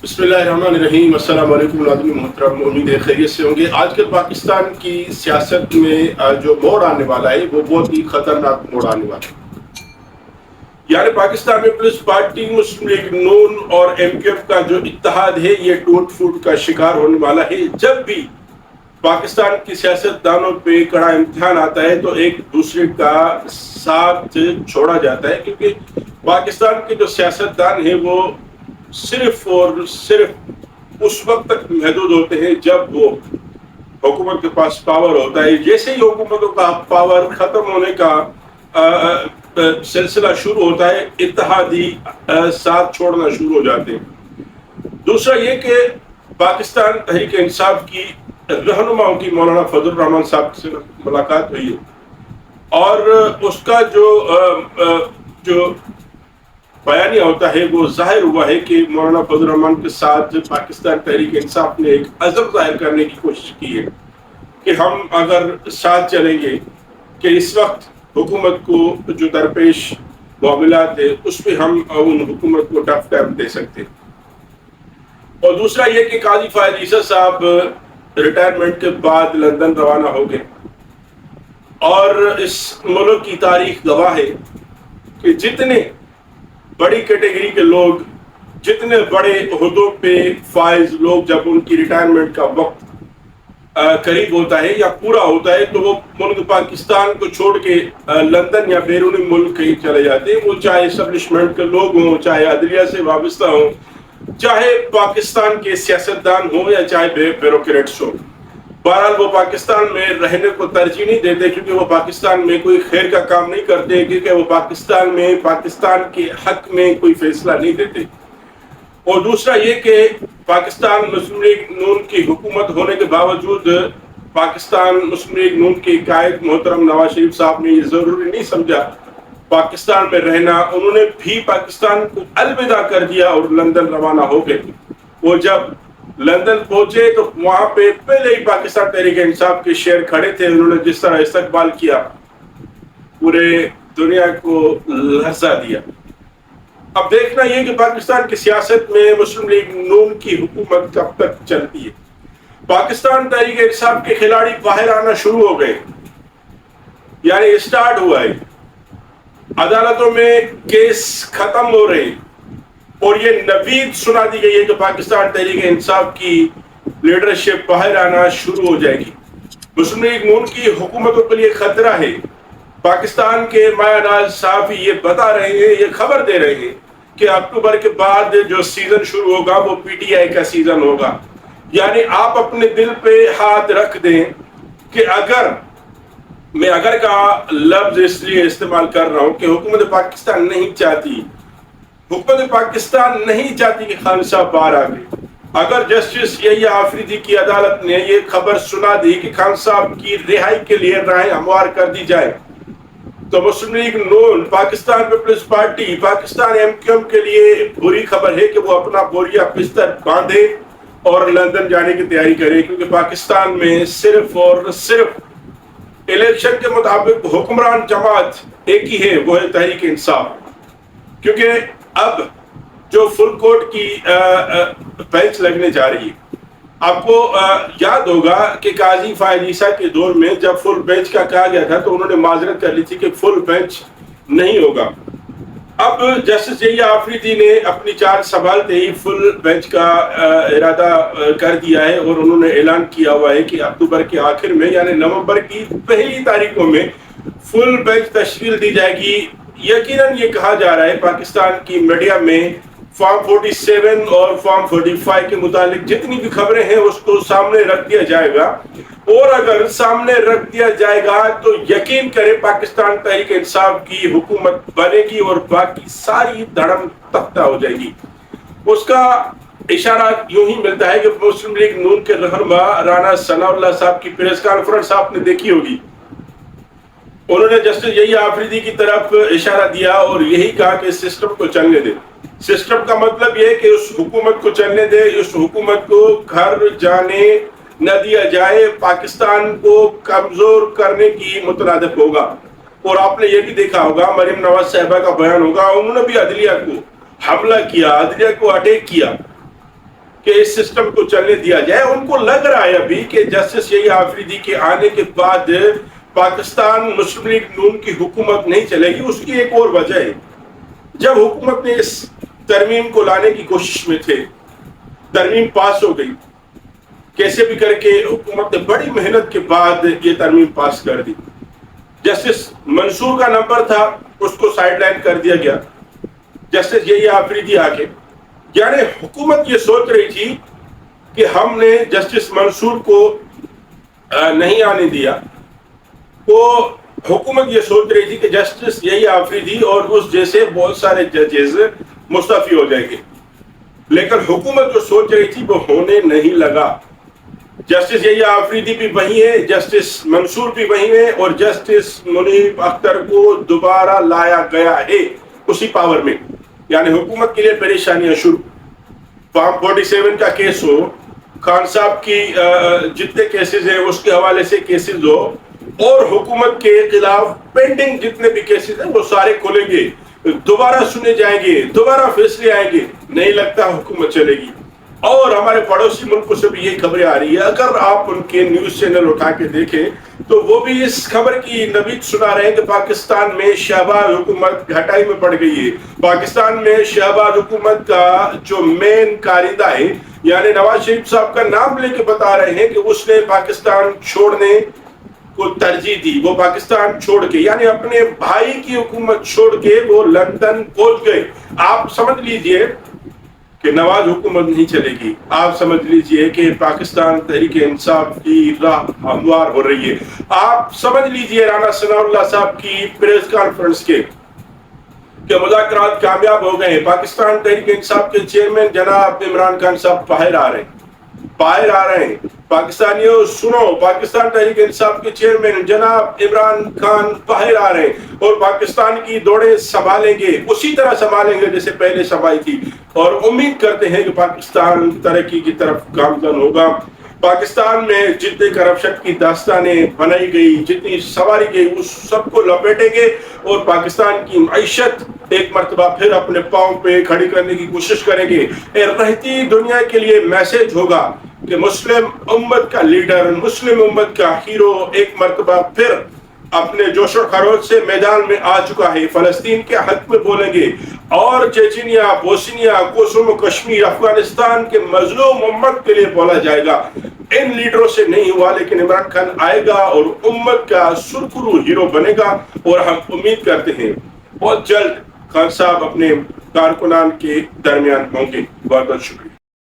بسم اللہ الرحمن الرحیم۔ السلام علیکم ناظرین محترم، امید ہے خیریت سے ہوں گے۔ آج کل پاکستان کی سیاست میں جو موڑ آنے والا ہے وہ بہت ہی خطرناک موڑ آنے والا ہے۔ یعنی پاکستان میں پیپلز پارٹی، مسلم لیگ نون اور ایم کیو ایف کا جو اتحاد ہے یہ ٹوٹ پھوٹ کا شکار ہونے والا ہے۔ جب بھی پاکستان کی سیاست دانوں پہ کڑا امتحان آتا ہے تو ایک دوسرے کا ساتھ چھوڑا جاتا ہے، کیونکہ پاکستان کے جو سیاست دان ہیں وہ صرف اور صرف اس وقت تک محدود ہوتے ہیں جب وہ حکومت کے پاس پاور ہوتا ہے۔ جیسے ہی حکومتوں کا پاور ختم ہونے کا سلسلہ شروع ہوتا ہے، اتحادی ساتھ چھوڑنا شروع ہو جاتے ہیں۔ دوسرا یہ کہ پاکستان تحریک انصاف کی رہنماؤں کی مولانا فضل الرحمان صاحب سے ملاقات ہوئی ہے، اور اس کا جو بیانیہ ہوتا ہے وہ ظاہر ہوا ہے کہ مولانا فضل الرحمان کے ساتھ پاکستان تحریک انصاف نے ایک عزم ظاہر کرنے کی کوشش کی ہے کہ ہم اگر ساتھ چلیں گے کہ اس وقت حکومت کو جو درپیش معاملات ہے اس پہ ہم ان حکومت کو ٹف ٹائم دے سکتے ہیں۔ اور دوسرا یہ کہ قاضی فائز عیسی صاحب ریٹائرمنٹ کے بعد لندن روانہ ہو گئے، اور اس ملک کی تاریخ گواہ ہے کہ جتنے بڑی کیٹیگری کے لوگ، جتنے بڑے عہدوں پہ فائز لوگ، جب ان کی ریٹائرمنٹ کا وقت قریب ہوتا ہے یا پورا ہوتا ہے تو وہ ملک پاکستان کو چھوڑ کے لندن یا بیرونی ملک کہیں چلے جاتے ہیں، وہ چاہے اسٹیبلشمنٹ کے لوگ ہوں، چاہے عدلیہ سے وابستہ ہوں، چاہے پاکستان کے سیاستدان ہوں یا چاہے بیوروکریٹس ہوں۔ بہرحال وہ پاکستان میں رہنے کو ترجیح نہیں دیتے، کیونکہ وہ پاکستان میں کوئی خیر کا کام نہیں کرتے، کیونکہ وہ پاکستان کے حق میں کوئی فیصلہ نہیں دیتے۔ اور دوسرا یہ کہ پاکستان مسلم لیگ نون کی حکومت ہونے کے باوجود پاکستان مسلم لیگ نون کے قائد محترم نواز شریف صاحب نے یہ ضروری نہیں سمجھا پاکستان میں رہنا، انہوں نے بھی پاکستان کو الوداع کر دیا اور لندن روانہ ہو گئے۔ وہ جب لندن پہنچے تو وہاں پہ پہلے ہی پاکستان تحریک انصاف کے شیر کھڑے تھے، انہوں نے جس طرح استقبال کیا پورے دنیا کو لرزا دیا۔ اب دیکھنا یہ کہ پاکستان کی سیاست میں مسلم لیگ نون کی حکومت کب تک چلتی ہے۔ پاکستان تحریک انصاف کے کھلاڑی باہر آنا شروع ہو گئے، یعنی اسٹارٹ ہوا ہے، عدالتوں میں کیس ختم ہو رہے ہیں، اور یہ نوید سنا دی گئی ہے کہ پاکستان تحریک انصاف کی لیڈرشپ باہر آنا شروع ہو جائے گی۔ مسلم لیگ نون کی حکومتوں کے لیے خطرہ ہے۔ پاکستان کے مایہ ناز صحافی یہ بتا رہے ہیں، یہ خبر دے رہے ہیں کہ اکتوبر کے بعد جو سیزن شروع ہوگا وہ پی ٹی آئی کا سیزن ہوگا۔ یعنی آپ اپنے دل پہ ہاتھ رکھ دیں کہ میں اگر کا لفظ اس لیے استعمال کر رہا ہوں کہ حکومت پاکستان نہیں چاہتی کہ خان صاحب باہر آ گئے۔ اگر جسٹس یحییٰ آفریدی کی عدالت نے یہ خبر سنا دی کہ خان صاحب کی رہائی کے لیے راہیں ہموار کر دی جائے تو مسلم لیگ نون، Pakistan Peoples Party, Pakistan M Q M کے لیے بری خبر ہے کہ وہ اپنا بوریا بستر باندھے اور لندن جانے کی تیاری کرے، کیونکہ پاکستان میں صرف اور صرف الیکشن کے مطابق حکمران جماعت ایک ہی ہے، وہ ہے تحریک انصاف۔ کیونکہ اب جو فل کورٹ کی بینچ لگنے جا رہی ہے، آپ کو یاد ہوگا کہ قاضی فائز عیسی کے دور میں جب فل بینچ کا کہا گیا تھا تو انہوں نے معذرت کر لی تھی کہ فل بینچ نہیں ہوگا۔ اب جسٹس یحییٰ آفریدی نے اپنی چارج سنبھالتے ہی فل بینچ کا ارادہ کر دیا ہے، اور انہوں نے اعلان کیا ہوا ہے کہ اکتوبر کے آخر میں یعنی نومبر کی پہلی تاریخوں میں فل بینچ تشکیل دی جائے گی۔ یقیناً یہ کہا جا رہا ہے پاکستان کی میڈیا میں فارم 47 اور فارم 45 کے متعلق جتنی بھی خبریں ہیں اس کو سامنے رکھ دیا جائے گا، اور اگر سامنے رکھ دیا جائے گا تو یقین کرے پاکستان تحریک انصاف کی حکومت بنے گی اور باقی ساری دھڑم تختہ ہو جائے گی۔ اس کا اشارہ یوں ہی ملتا ہے کہ مسلم لیگ نون کے رہنما رانا ثناء اللہ صاحب کی پریس کانفرنس آپ نے دیکھی ہوگی، انہوں نے جسٹس یحییٰ آفریدی کی طرف اشارہ دیا اور یہی کہا کہ سسٹم کو چلنے دے۔ سسٹم کا مطلب یہ کہ اس حکومت کو چلنے دے، اس حکومت کو گھر جانے نہ دیا جائے، پاکستان کو کمزور کرنے کی مترادف ہوگا۔ اور آپ نے یہ بھی دیکھا ہوگا، مریم نواز صاحبہ کا بیان ہوگا، انہوں نے بھی عدلیہ کو حملہ کیا، عدلیہ کو اٹیک کیا، کہ اس سسٹم کو چلنے دیا جائے. ان کو لگ رہا ہے ابھی کہ جسٹس یحییٰ آفریدی کے آنے کے بعد پاکستان مسلم لیگ نون کی حکومت نہیں چلے گی. اس کی ایک اور وجہ ہے، جب حکومت نے اس ترمیم کو لانے کی کوشش میں تھے، ترمیم پاس ہو گئی، کیسے بھی کر کے حکومت نے بڑی محنت کے بعد یہ ترمیم پاس کر دی. جسٹس منصور کا نمبر تھا، اس کو سائیڈ لائن کر دیا گیا. جسٹس یحییٰ آفریدی آ کے، یعنی حکومت یہ سوچ رہی تھی کہ ہم نے جسٹس منصور کو نہیں آنے دیا، تو حکومت یہ سوچ رہی تھی کہ جسٹس یحییٰ آفریدی اور اس جیسے بہت سارے ججز مستعفی ہو جائیں گے. لیکن حکومت جو سوچ رہی تھی وہ ہونے نہیں لگا. جسٹس یحییٰ آفریدی بھی وہی ہے، جسٹس منصور بھی وہی ہے، اور جسٹس منیب اختر کو دوبارہ لایا گیا ہے اسی پاور میں. یعنی حکومت کے لیے پریشانیاں شروع. فارم 47 کا کیس ہو، خان صاحب کی جتنے کیسز ہیں اس کے حوالے سے کیسز ہو، اور حکومت کے خلاف پینڈنگ جتنے بھی کیسز ہیں وہ سارے کھولیں گے، دوبارہ سنے جائیں گے، دوبارہ فیصلے آئیں گے. نہیں لگتا حکومت چلے گی. اور ہمارے پڑوسی ملکوں سے بھی یہ خبریں آ رہی ہے. اگر آپ ان کے نیوز چینل اٹھا کے دیکھیں تو وہ بھی اس خبر کی نوید سنا رہے ہیں کہ پاکستان میں شہباز حکومت گھٹائی میں پڑ گئی ہے. پاکستان میں شہباز حکومت کا جو مین کارندہ ہے، یعنی نواز شریف صاحب کا نام لے کے بتا رہے ہیں کہ اس نے پاکستان چھوڑنے کو ترجیح دی. وہ پاکستان چھوڑ کے، یعنی اپنے بھائی کی حکومت چھوڑ کے وہ لندن پہنچ گئے. آپ سمجھ لیجئے کہ نواز حکومت نہیں چلے گی. آپ سمجھ لیجئے کہ پاکستان تحریک انصاف کی راہ ہموار ہو رہی ہے. آپ سمجھ لیجئے رانا ثناء اللہ صاحب کی پریس کانفرنس کے کہ مذاکرات کامیاب ہو گئے ہیں. پاکستان تحریک انصاف کے چیئرمین جناب عمران خان صاحب باہر آ رہے ہیں. پاکستانیوں سنو، پاکستان تحریک انصاف کے چیئرمین جناب عمران خان باہر آ رہے ہیں اور پاکستان کی دوڑیں سنبھالیں گے، اسی طرح سنبھالیں گے جیسے پہلے سنبھالی تھی. اور امید کرتے ہیں کہ پاکستان ترقی کی طرف گامزن ہوگا. پاکستان میں جتنے کرپشن کی داستانیں بنائی گئی، جتنی سواری گئی، اس سب کو لپیٹیں گے اور پاکستان کی معیشت ایک مرتبہ پھر اپنے پاؤں پہ کھڑی کرنے کی کوشش کریں گے. رہتی دنیا کے لیے میسج ہوگا کہ مسلم امت کا لیڈر، مسلم امت کا ہیرو ایک مرتبہ پھر اپنے جوش و خروش سے میدان میں آ چکا ہے. فلسطین کے حق میں بولیں گے، اور Chechnya, Bosnia, Kosovo, Kashmir, Afghanistan کے مظلوم امت کے لیے بولا جائے گا. ان لیڈروں سے نہیں ہوا، لیکن عمران خان آئے گا اور امت کا سرخرو ہیرو بنے گا. اور ہم امید کرتے ہیں بہت جلد خان صاحب اپنے کارکنان کے درمیان ہوں گے. بہت بہت شکریہ.